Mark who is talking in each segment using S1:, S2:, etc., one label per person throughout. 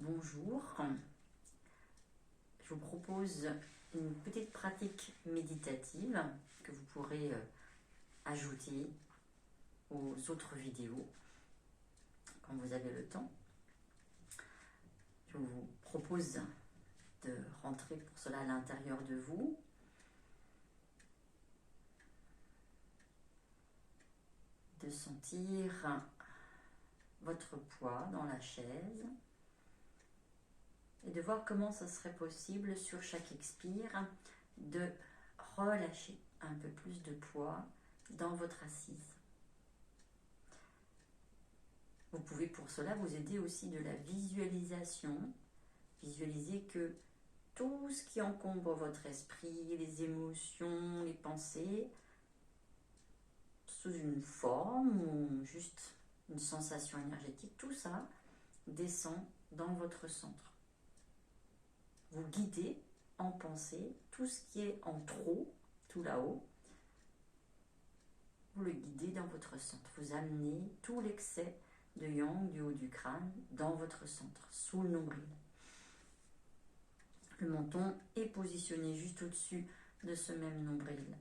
S1: bonjour. Je vous propose une petite pratique méditative que vous pourrez ajouter aux autres vidéos quand vous avez le temps. Je vous propose de rentrer pour cela à l'intérieur de vous. De sentir votre poids dans la chaise et de voir comment ça serait possible sur chaque expire de relâcher un peu plus de poids dans votre assise. Vous pouvez pour cela vous aider aussi de la visualisation. Visualisez que tout ce qui encombre votre esprit, les émotions, les pensées, sous une forme ou juste une sensation énergétique, tout ça descend dans votre centre. Vous guidez en pensée tout ce qui est en trop, tout là-haut, vous le guidez dans votre centre. Vous amenez tout l'excès de yang du haut du crâne dans votre centre, sous le nombril. Le menton est positionné juste au-dessus de ce même nombril.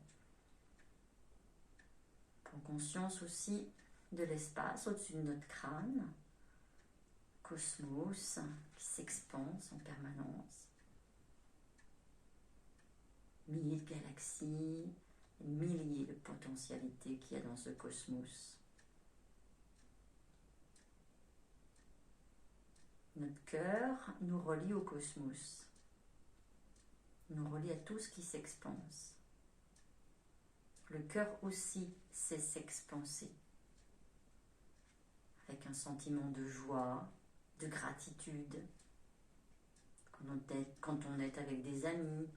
S1: Prends conscience aussi de l'espace au-dessus de notre crâne, cosmos qui s'expanse en permanence. Milliers de galaxies, milliers de potentialités qu'il y a dans ce cosmos. Notre cœur nous relie au cosmos, nous relie à tout ce qui s'expanse. Le cœur aussi sait s'expanser, avec un sentiment de joie, de gratitude, quand on est avec des amis,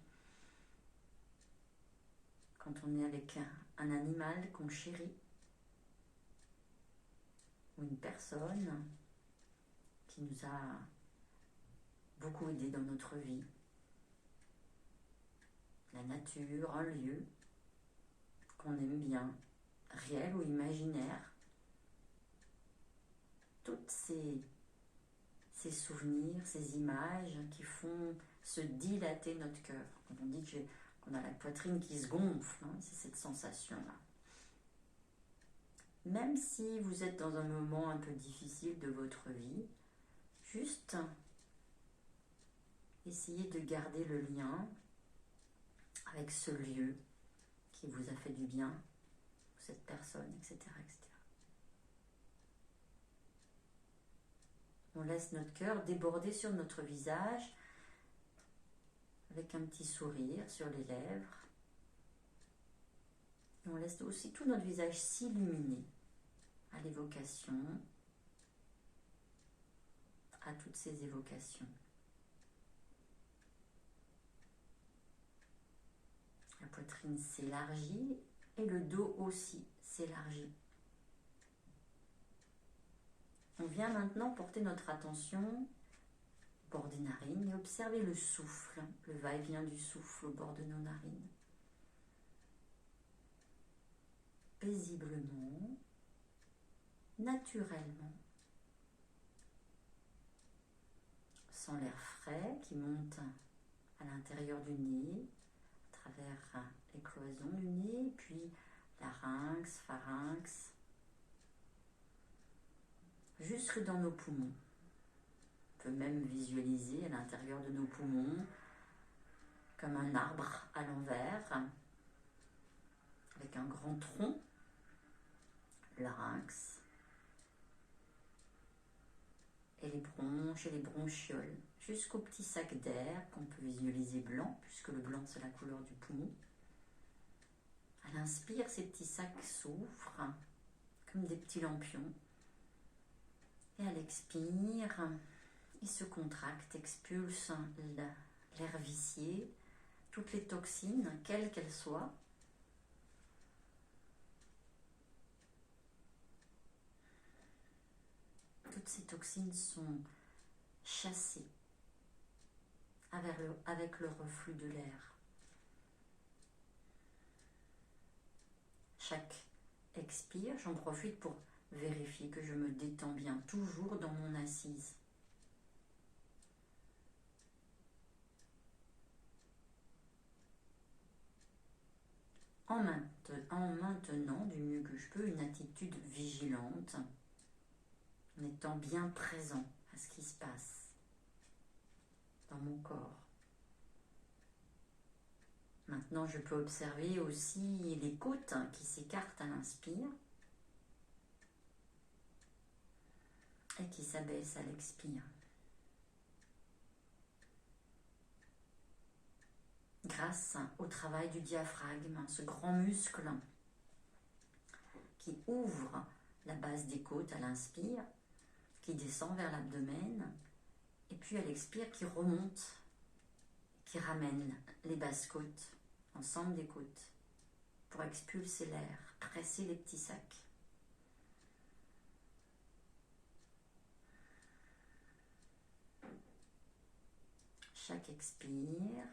S1: quand on est avec un animal qu'on chérit, ou une personne qui nous a beaucoup aidé dans notre vie, la nature, un lieu qu'on aime bien, réel ou imaginaire, toutes ces souvenirs, ces images qui font se dilater notre cœur. Quand on dit qu'on a la poitrine qui se gonfle, c'est cette sensation-là. Même si vous êtes dans un moment un peu difficile de votre vie, juste essayez de garder le lien avec ce lieu qui vous a fait du bien, cette personne, etc., etc. On laisse notre cœur déborder sur notre visage avec un petit sourire sur les lèvres. Et on laisse aussi tout notre visage s'illuminer à l'évocation, à toutes ces évocations. La poitrine s'élargit et le dos aussi s'élargit. On vient maintenant porter notre attention au bord des narines et observer le souffle, le va-et-vient du souffle au bord de nos narines. Paisiblement, naturellement, sans l'air frais qui monte à l'intérieur du nez, à travers les cloisons du nez, puis larynx, pharynx, jusque dans nos poumons. On peut même visualiser à l'intérieur de nos poumons comme un arbre à l'envers, avec un grand tronc, larynx, et les bronches et les bronchioles, jusqu'au petit sac d'air qu'on peut visualiser blanc, puisque le blanc c'est la couleur du poumon. À l'inspire, ces petits sacs s'ouvrent comme des petits lampions. Et à l'expire, ils se contractent, expulsent l'air vicié, toutes les toxines, quelles qu'elles soient. Toutes ces toxines sont chassées avec le reflux de l'air. Chaque expire, j'en profite pour vérifier que je me détends bien, toujours dans mon assise. en maintenant du mieux que je peux une attitude vigilante, en étant bien présent à ce qui se passe dans mon corps. Maintenant, je peux observer aussi les côtes qui s'écartent à l'inspire et qui s'abaissent à l'expire. Grâce au travail du diaphragme, ce grand muscle qui ouvre la base des côtes à l'inspire, qui descend vers l'abdomen, et puis à l'expire qui remonte, qui ramène les basses côtes, l'ensemble des côtes, pour expulser l'air, presser les petits sacs. Chaque expire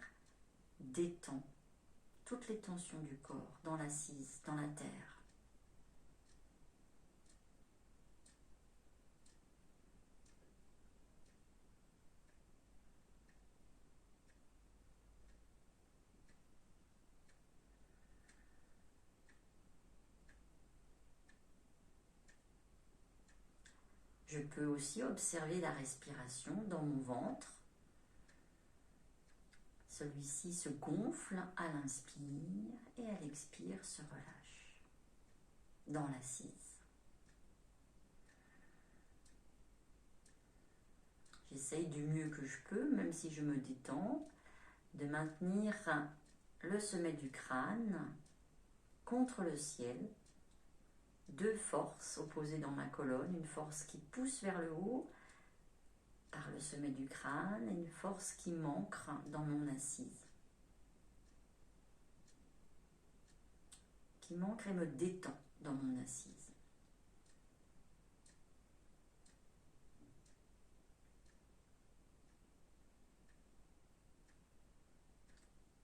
S1: détend toutes les tensions du corps, dans l'assise, dans la terre. Je peux aussi observer la respiration dans mon ventre. Celui-ci se gonfle à l'inspire et à l'expire se relâche dans l'assise. J'essaye du mieux que je peux, même si je me détends, de maintenir le sommet du crâne contre le ciel. Deux forces opposées dans ma colonne, une force qui pousse vers le haut par le sommet du crâne et une force qui m'ancre dans mon assise. Qui m'ancre et me détend dans mon assise.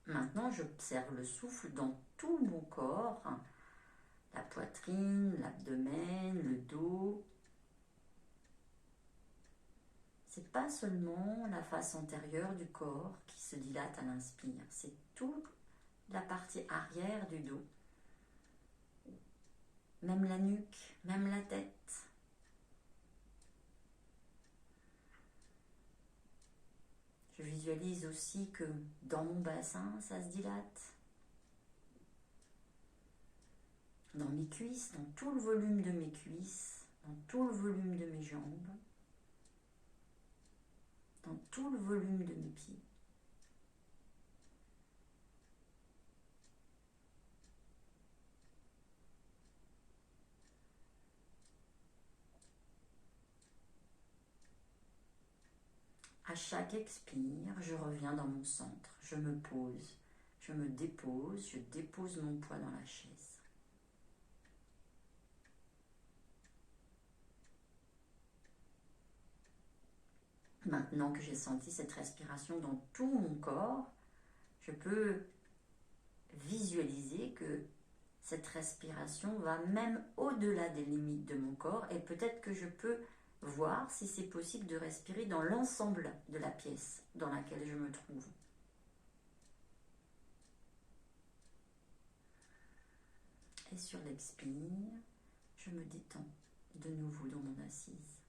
S1: Maintenant, j'observe le souffle dans tout mon corps, la poitrine, l'abdomen, le dos. C'est pas seulement la face antérieure du corps qui se dilate à l'inspire, c'est toute la partie arrière du dos. Même la nuque, même la tête. Je visualise aussi que dans mon bassin, ça se dilate. Dans mes cuisses, dans tout le volume de mes cuisses, dans tout le volume de mes jambes, dans tout le volume de mes pieds. À chaque expire, je reviens dans mon centre, je me pose, je me dépose, je dépose mon poids dans la chaise. Maintenant que j'ai senti cette respiration dans tout mon corps, je peux visualiser que cette respiration va même au-delà des limites de mon corps et peut-être que je peux voir si c'est possible de respirer dans l'ensemble de la pièce dans laquelle je me trouve. Et sur l'expire, je me détends de nouveau dans mon assise.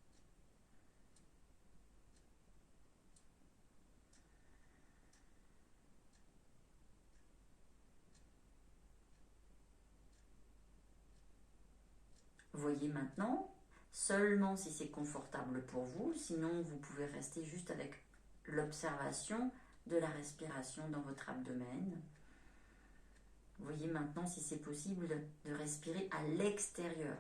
S1: Voyez maintenant, seulement si c'est confortable pour vous, sinon vous pouvez rester juste avec l'observation de la respiration dans votre abdomen. Voyez maintenant si c'est possible de respirer à l'extérieur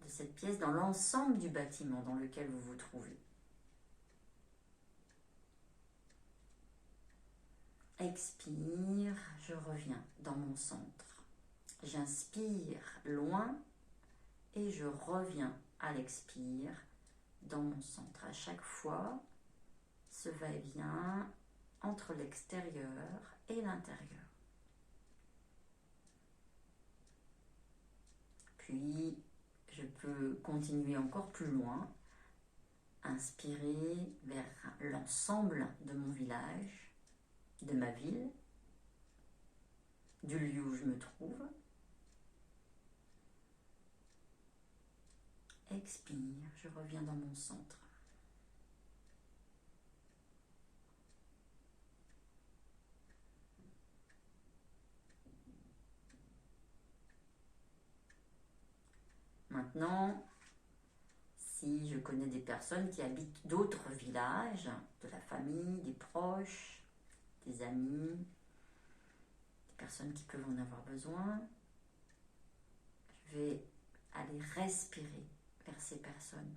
S1: de cette pièce, dans l'ensemble du bâtiment dans lequel vous vous trouvez. Expire, je reviens dans mon centre. J'inspire loin et je reviens à l'expire dans mon centre. À chaque fois, ce va-et-vient entre l'extérieur et l'intérieur. Puis, je peux continuer encore plus loin, inspirer vers l'ensemble de mon village, de ma ville. du lieu où je me trouve. Expire, je reviens dans mon centre. Maintenant, si je connais des personnes qui habitent d'autres villages, de la famille, des proches, des amis, des personnes qui peuvent en avoir besoin, je vais aller respirer vers ces personnes.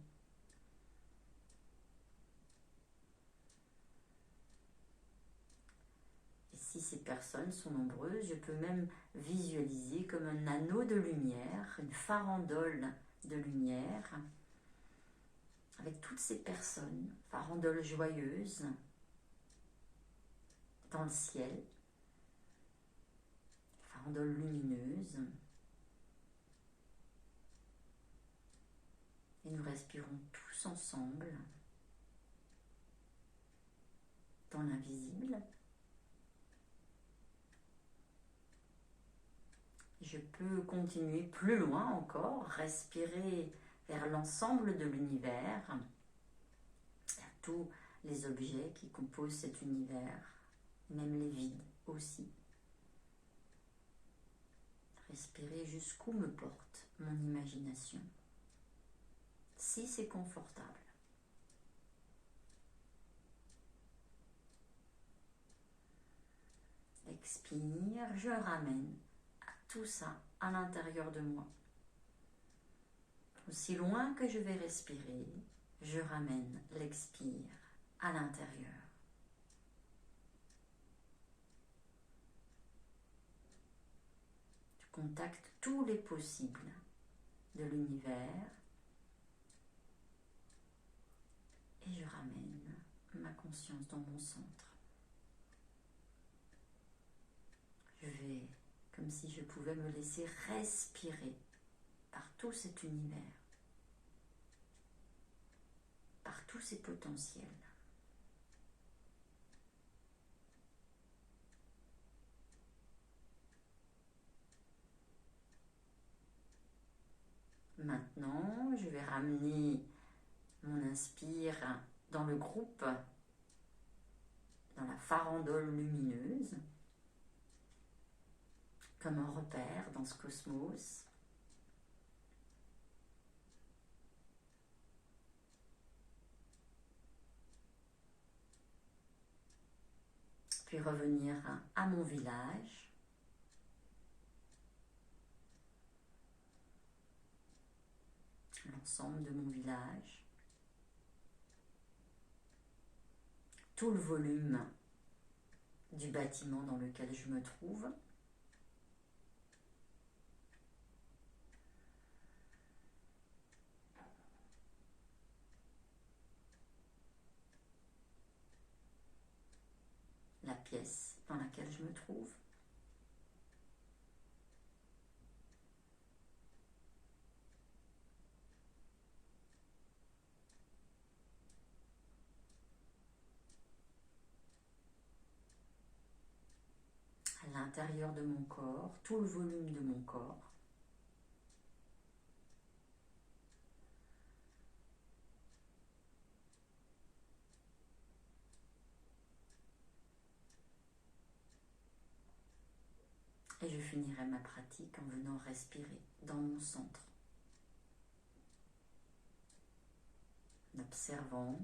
S1: Et si ces personnes sont nombreuses, je peux même visualiser comme un anneau de lumière, une farandole de lumière, avec toutes ces personnes, farandole joyeuse, dans le ciel, farandole lumineuse. Et nous respirons tous ensemble dans l'invisible. Je peux continuer plus loin encore, respirer vers l'ensemble de l'univers, vers tous les objets qui composent cet univers, même les vides aussi. Respirer jusqu'où me porte mon imagination, si c'est confortable. Expire, je ramène tout ça à l'intérieur de moi. Aussi loin que je vais respirer, je ramène l'expire à l'intérieur. Je contacte tous les possibles de l'univers et je ramène ma conscience dans mon centre. Je vais, comme si je pouvais me laisser respirer par tout cet univers, par tous ces potentiels. Maintenant, je vais ramener mon inspire dans le groupe, dans la farandole lumineuse, comme un repère dans ce cosmos. Puis revenir à mon village. L'ensemble de mon village. Tout le volume du bâtiment dans lequel je me trouve. La pièce dans laquelle je me trouve. À l'intérieur de mon corps, tout le volume de mon corps. Et je finirai ma pratique en venant respirer dans mon centre. En observant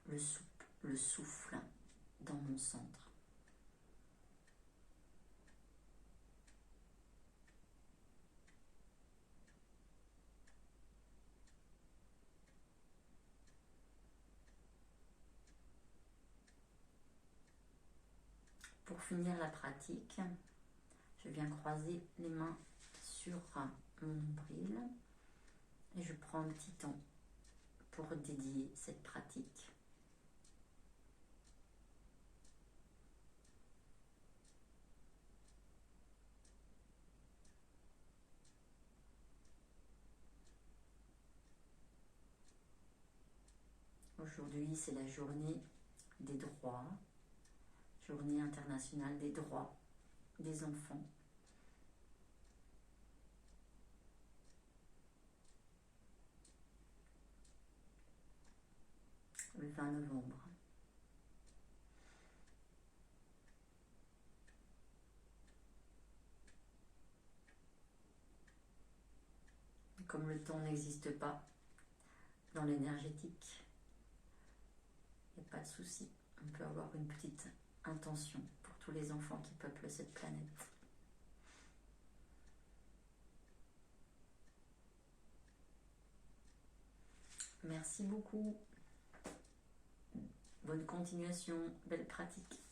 S1: le souffle dans mon centre. Pour finir la pratique, je viens croiser les mains sur mon nombril et je prends un petit temps pour dédier cette pratique. Aujourd'hui, c'est la journée des droits, journée internationale des droits des enfants. Le 20 novembre. Comme le temps n'existe pas dans l'énergétique, il n'y a pas de souci. On peut avoir une petite intention pour tous les enfants qui peuplent cette planète. Merci beaucoup. Bonne continuation, belle pratique.